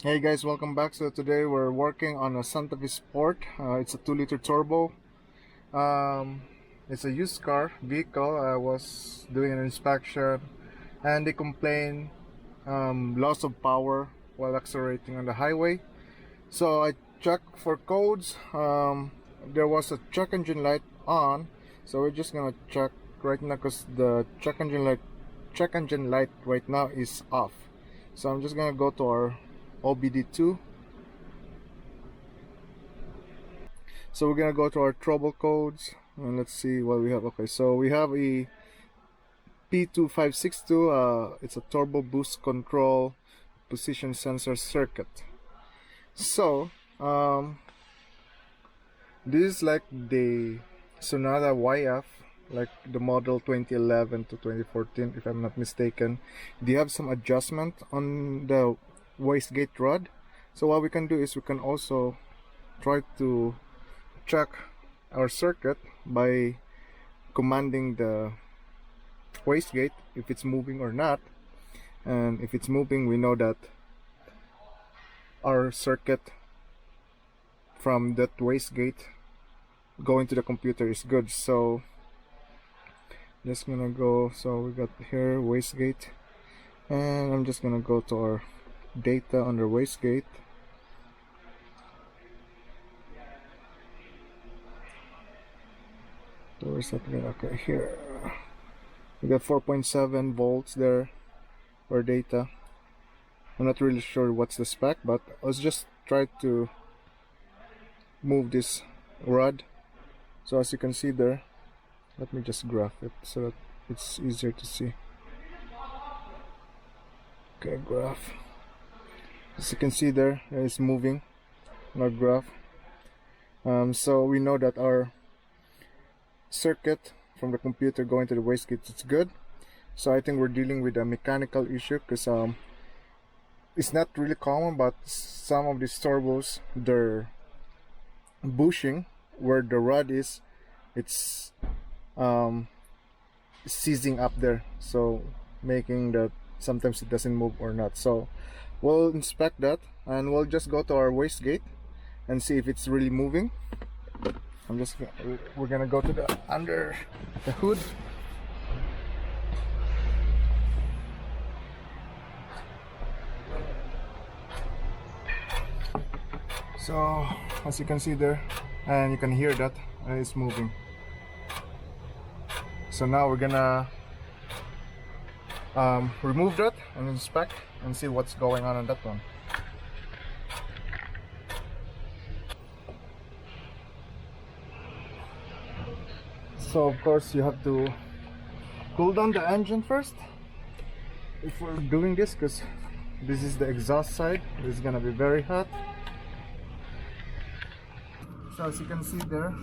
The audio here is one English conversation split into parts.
Hey guys, welcome back. So today we're working on a Santa Fe Sport. It's a 2-liter turbo. Um, it's a used car vehicle. I was doing an inspection and they complain loss of power while accelerating on the highway. So I checked for codes. There was a check engine light on, so we're just gonna check right now because the check engine light right now is off. So I'm just gonna go to our OBD2. So we're gonna go to our trouble codes and let's see what we have. Okay, so we have a P2562. It's a turbo boost control position sensor circuit. So this is like the Sonata YF, like the model 2011 to 2014 if I'm not mistaken. They have some adjustment on the wastegate rod. So what we can do is we can also try to check our circuit by commanding the wastegate if it's moving or not. And if it's moving, we know that our circuit from that wastegate going to the computer is good. So just gonna go, so we got here wastegate, and I'm just gonna go to our data under wastegate. So where's that? Okay, here we got 4.7 volts there for data. I'm not really sure what's the spec, but let's just try to move this rod. So as you can see there, let me just graph it so that it's easier to see. Okay, graph. As you can see there, it's moving in our graph. So we know that our circuit from the computer going to the wastegate is good. So I think we're dealing with a mechanical issue because it's not really common, but some of these turbos, they're bushing where the rod is, it's seizing up there, so making that sometimes it doesn't move or not. So we'll inspect that and we'll just go to our wastegate and see if it's really moving. We're gonna go to the under the hood. So as you can see there, and you can hear that it's moving. So now we're gonna remove that and inspect and see what's going on that one. So of course you have to cool down the engine first if we're doing this, because this is the exhaust side. This is gonna be very hot. So as you can see there,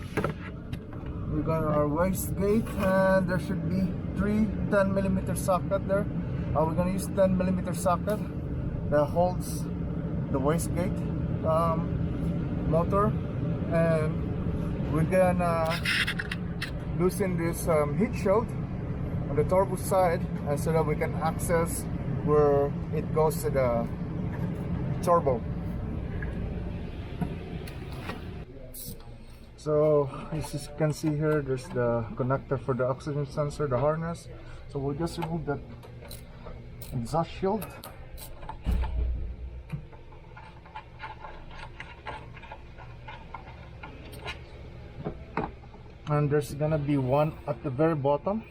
we got our wastegate and there should be 3 10mm socket there. We're gonna use 10mm socket that holds the wastegate motor, and we're gonna loosen this heat shield on the turbo side so that we can access where it goes to the turbo. So as you can see here, there's the connector for the oxygen sensor, the harness. So we'll just remove that exhaust shield. And there's gonna be one at the very bottom.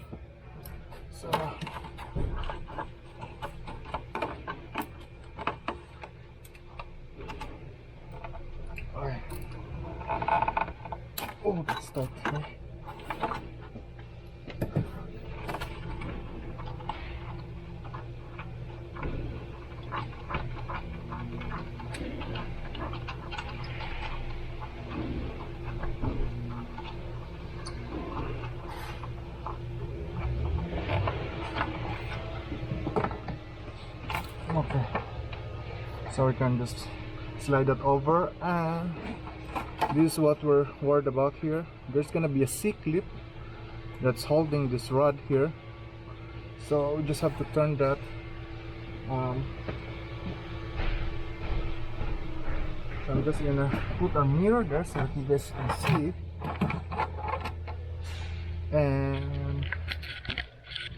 So alright. Oh, let's start here. Okay, so we can just slide that over, and this is what we're worried about here. There's gonna be a Cclip that's holding this rod here, so we just have to turn that So I'm just gonna put a mirror there so that you guys can see. And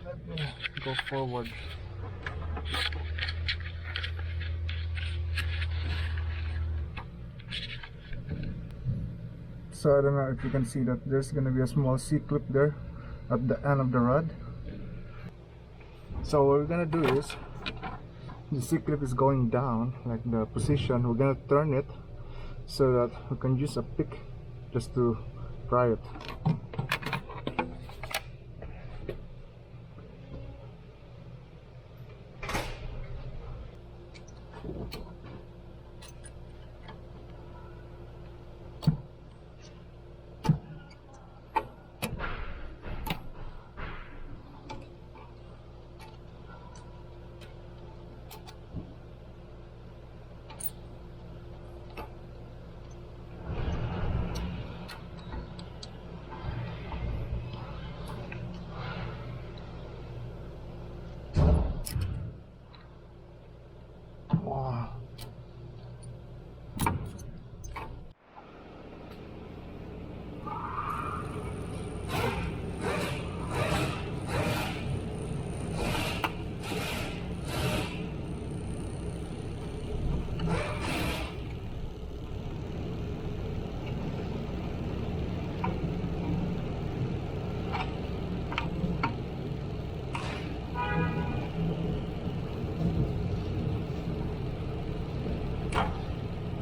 let me go forward. So I don't know if you can see that there's gonna be a small Cclip there at the end of the rod. So what we're gonna do is, the Cclip is going down, like the position. We're gonna turn it so that we can use a pick just to pry it. Wow.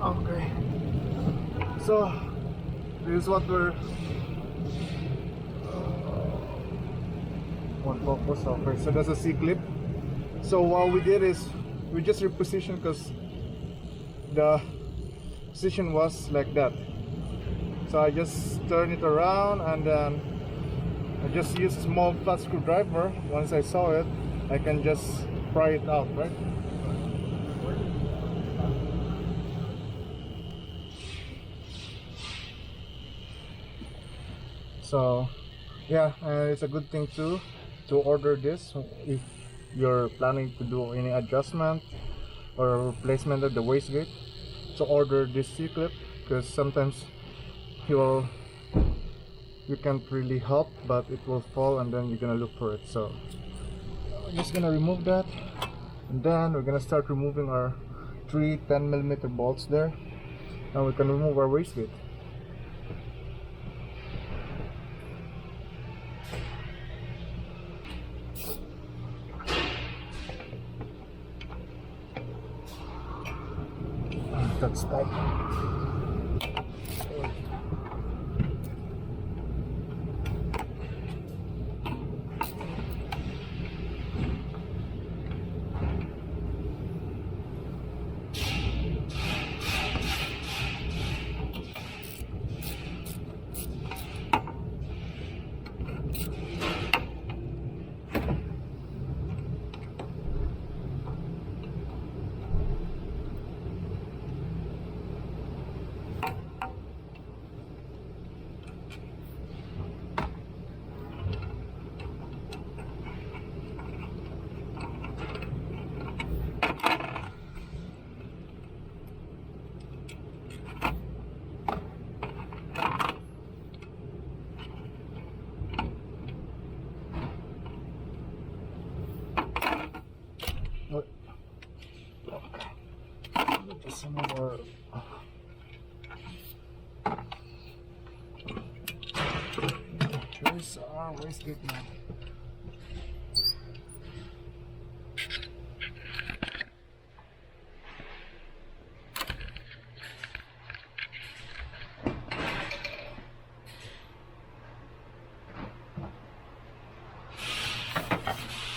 Okay, so this is what we're one focus. Okay, so that's a Cclip. So what we did is we just repositioned because the position was like that. So I just turn it around and then I just use a small flat screwdriver. Once I saw it, I can just pry it out, right? So yeah, it's a good thing too to order this if you're planning to do any adjustment or replacement of the wastegate. So order this Cclip, because sometimes you can't really help, but it will fall and then you're gonna look for it. So we're just gonna remove that, and then we're gonna start removing our 3 10mm bolts there, and we can remove our wastegate. That's tight. Some of our here's our wastegate now.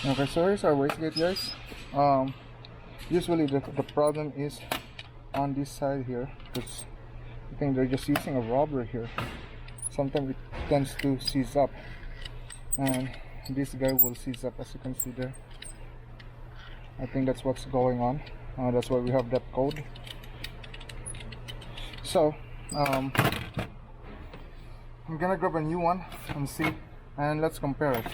Okay, so here's our wastegate, guys. Usually the problem is on this side here, because I think they're just using a rubber here. Sometimes it tends to seize up, and this guy will seize up, as you can see there. I think that's what's going on. That's why we have that code. So I'm gonna grab a new one and see, and let's compare it.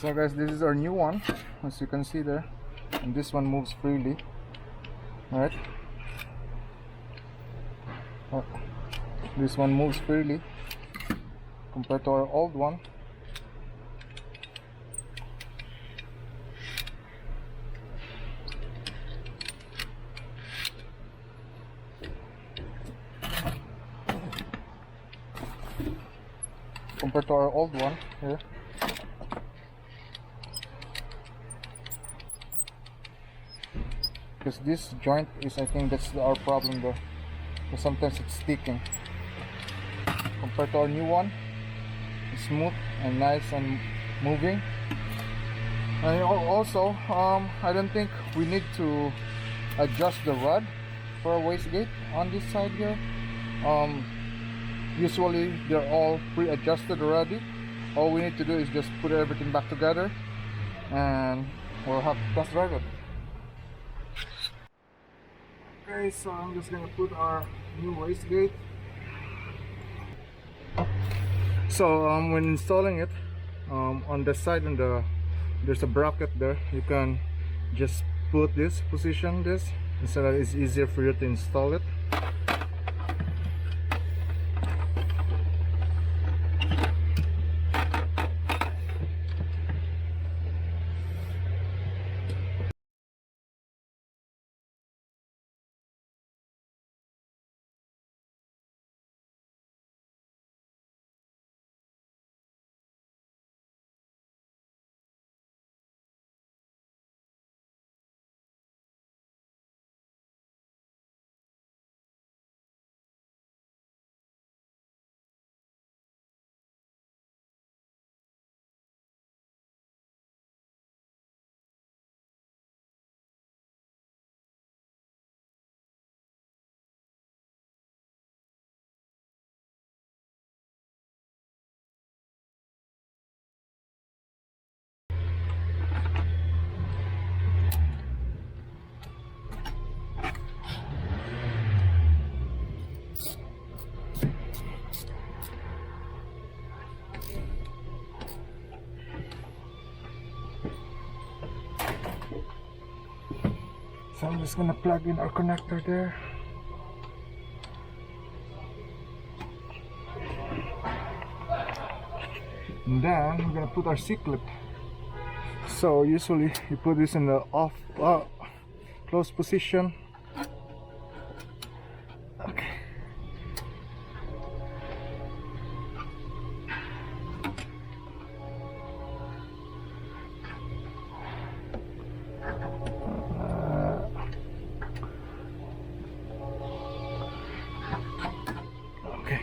So guys, this is our new one, as you can see there. and this one moves freely. Alright, this one moves freely compared to our old one. Compared to our old one here. Because this joint is, I think that's our problem there, because sometimes it's sticking. Compared to our new one, it's smooth and nice and moving. And also, I don't think we need to adjust the rod for a wastegate on this side here. Usually they're all pre-adjusted already. All we need to do is just put everything back together and we'll have to test drive it. Okay, so I'm just gonna put our new wastegate. So when installing it, on the side there's a bracket there. You can just put this, position this, so that it's easier for you to install it. So I'm just gonna plug in our connector there. And then we're gonna put our Cclip. So usually you put this in the off closed position. Okay. Okay.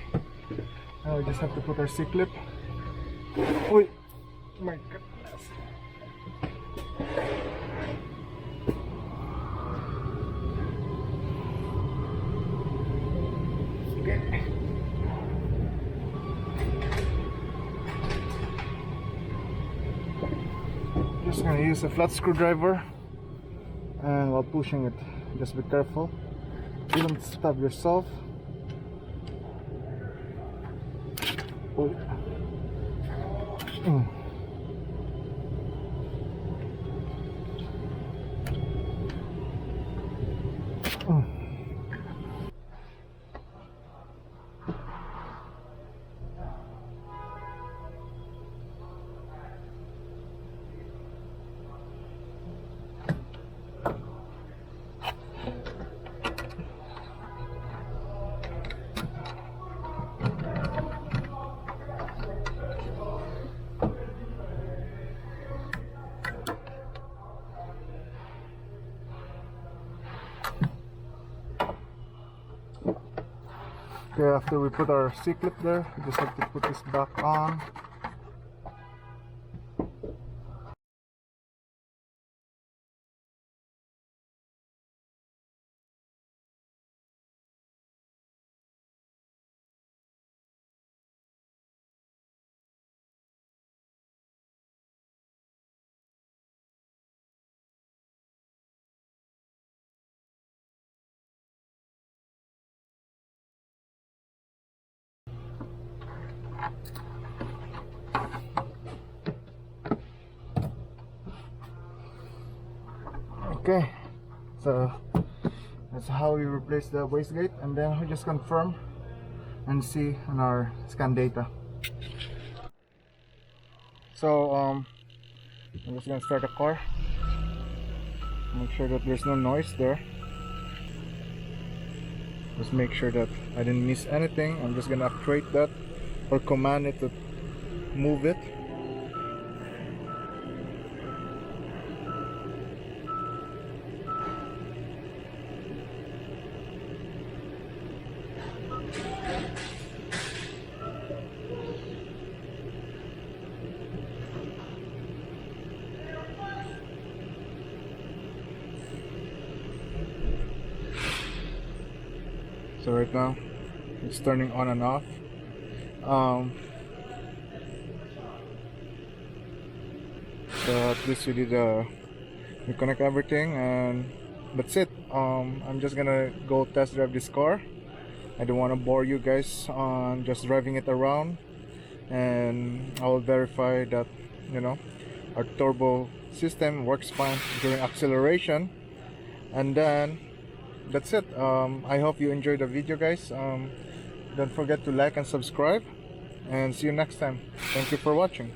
Now we just have to put our Cclip. Wait, my goodness. Okay. Just gonna use a flat screwdriver, and while pushing it, just be careful. You don't stab yourself. Oh. Okay, after we put our Cclip there, we just have to put this back on. Okay, so that's how we replace the wastegate, and then we just confirm and see on our scan data. So I'm just gonna start the car, make sure that there's no noise there. Just make sure that I didn't miss anything. I'm just gonna actuate that or command it to move it. So right now it's turning on and off. So at least we did we connect everything, and that's it. I'm just gonna go test drive this car. I don't want to bore you guys on just driving it around, and I will verify that, you know, our turbo system works fine during acceleration, and then that's it. I hope you enjoyed the video, guys. Don't forget to like and subscribe, and see you next time. Thank you for watching.